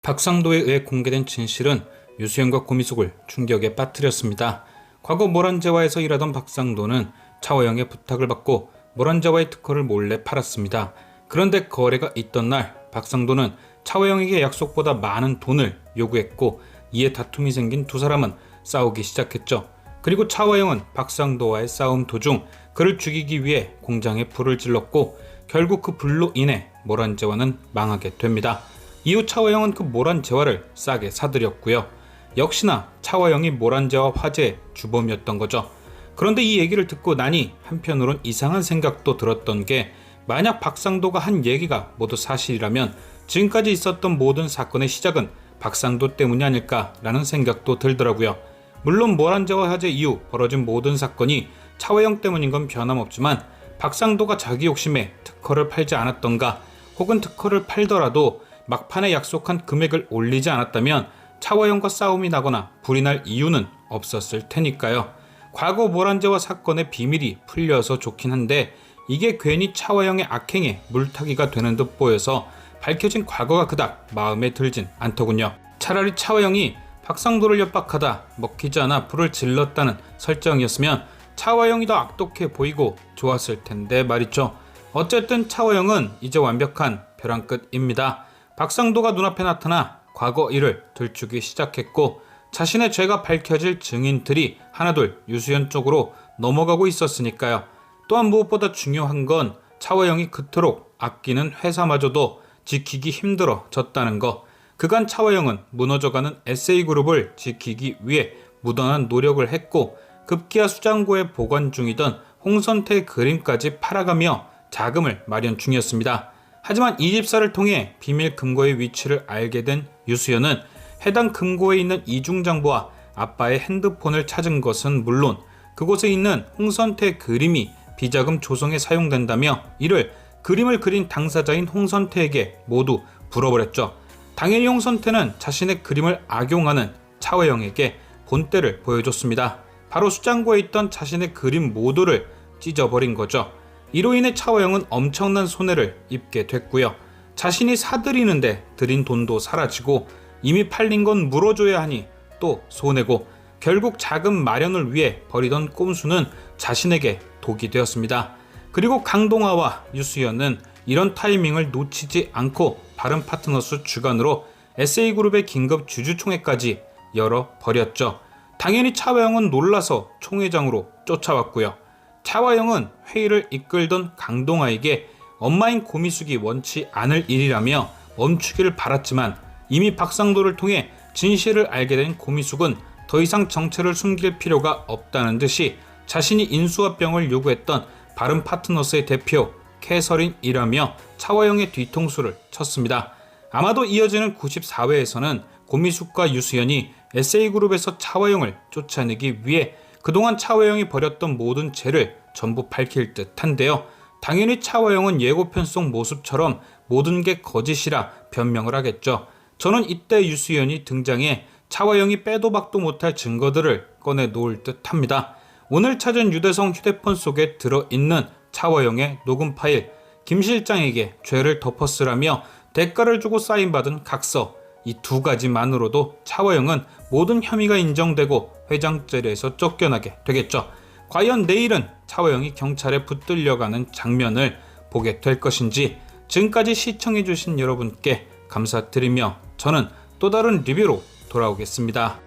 박상도에 의해 공개된 진실은 유수연과 고미숙을 충격에 빠뜨렸습니다. 과거 모란제화에서 일하던 박상도는 차화영의 부탁을 받고 모란제화의 특허를 몰래 팔았습니다. 그런데 거래가 있던 날 박상도는 차화영에게 약속보다 많은 돈을 요구했고, 이에 다툼이 생긴 두 사람은 싸우기 시작했죠. 그리고 차화영은 박상도와의 싸움 도중 그를 죽이기 위해 공장에 불을 질렀고, 결국 그 불로 인해 모란제화는 망하게 됩니다. 이후 차화영은 그 모란제화를 싸게 사들였고요. 역시나 차화영이 모란제화 화재의 주범이었던 거죠. 그런데 이 얘기를 듣고 나니 한편으론 이상한 생각도 들었던 게, 만약 박상도가 한 얘기가 모두 사실이라면 지금까지 있었던 모든 사건의 시작은 박상도 때문이 아닐까라는 생각도 들더라고요. 물론 모란제화 화재 이후 벌어진 모든 사건이 차화영 때문인 건 변함없지만, 박상도가 자기 욕심에 특허를 팔지 않았던가, 혹은 특허를 팔더라도 막판에 약속한 금액을 올리지 않았다면 차화영과 싸움이 나거나 불이 날 이유는 없었을 테니까요. 과거 모란제화 사건의 비밀이 풀려서 좋긴 한데, 이게 괜히 차화영의 악행에 물타기가 되는 듯 보여서 밝혀진 과거가 그닥 마음에 들진 않더군요. 차라리 차화영이 박상도를 협박하다 먹히지 않아 불을 질렀다는 설정이었으면 차화영이 더 악독해 보이고 좋았을 텐데 말이죠. 어쨌든 차화영은 이제 완벽한 벼랑 끝입니다. 박상도가 눈앞에 나타나 과거 일을 들추기 시작했고, 자신의 죄가 밝혀질 증인들이 하나둘 유수연 쪽으로 넘어가고 있었으니까요. 또한 무엇보다 중요한 건 차화영이 그토록 아끼는 회사마저도 지키기 힘들어졌다는 거. 그간 차화영은 무너져가는 SA그룹을 지키기 위해 무던한 노력을 했고, 급기야 수장고에 보관 중이던 홍선태의 그림까지 팔아가며 자금을 마련 중이었습니다. 하지만 이 집사를 통해 비밀 금고의 위치를 알게 된 유수연은 해당 금고에 있는 이중장부와 아빠의 핸드폰을 찾은 것은 물론, 그곳에 있는 홍선태 그림이 비자금 조성에 사용된다며 이를 그림을 그린 당사자인 홍선태에게 모두 물어버렸죠. 당연히 홍선태는 자신의 그림을 악용하는 차화영에게 본때를 보여줬습니다. 바로 수장고에 있던 자신의 그림 모두를 찢어버린 거죠. 이로 인해 차화영은 엄청난 손해를 입게 됐고요. 자신이 사들이는데 들인 돈도 사라지고, 이미 팔린 건 물어줘야 하니 또 손해고, 결국 자금 마련을 위해 버리던 꼼수는 자신에게 독이 되었습니다. 그리고 강동아와 유수연은 이런 타이밍을 놓치지 않고 바른 파트너스 주관으로 SA그룹의 긴급 주주총회까지 열어버렸죠. 당연히 차화영은 놀라서 총회장으로 쫓아왔고요. 차화영은 회의를 이끌던 강동아에게 엄마인 고미숙이 원치 않을 일이라며 멈추기를 바랐지만, 이미 박상도를 통해 진실을 알게 된 고미숙은 더 이상 정체를 숨길 필요가 없다는 듯이 자신이 인수합병을 요구했던 바른 파트너스의 대표 캐서린이라며 차화영의 뒤통수를 쳤습니다. 아마도 이어지는 94회에서는 고미숙과 유수연이 SA그룹에서 차화영을 쫓아내기 위해 그동안 차화영이 벌였던 모든 죄를 전부 밝힐 듯한데요. 당연히 차화영은 예고편 속 모습처럼 모든 게 거짓이라 변명을 하겠죠. 저는 이때 유수연이 등장해 차화영이 빼도 박도 못할 증거들을 꺼내 놓을 듯합니다. 오늘 찾은 유대성 휴대폰 속에 들어있는 차화영의 녹음 파일, 김 실장에게 죄를 덮었으라며 대가를 주고 사인받은 각서, 이 두 가지만으로도 차화영은 모든 혐의가 인정되고 회장 자리에서 쫓겨나게 되겠죠. 과연 내일은 차화영이 경찰에 붙들려가는 장면을 보게 될 것인지. 지금까지 시청해주신 여러분께 감사드리며 저는 또 다른 리뷰로 돌아오겠습니다.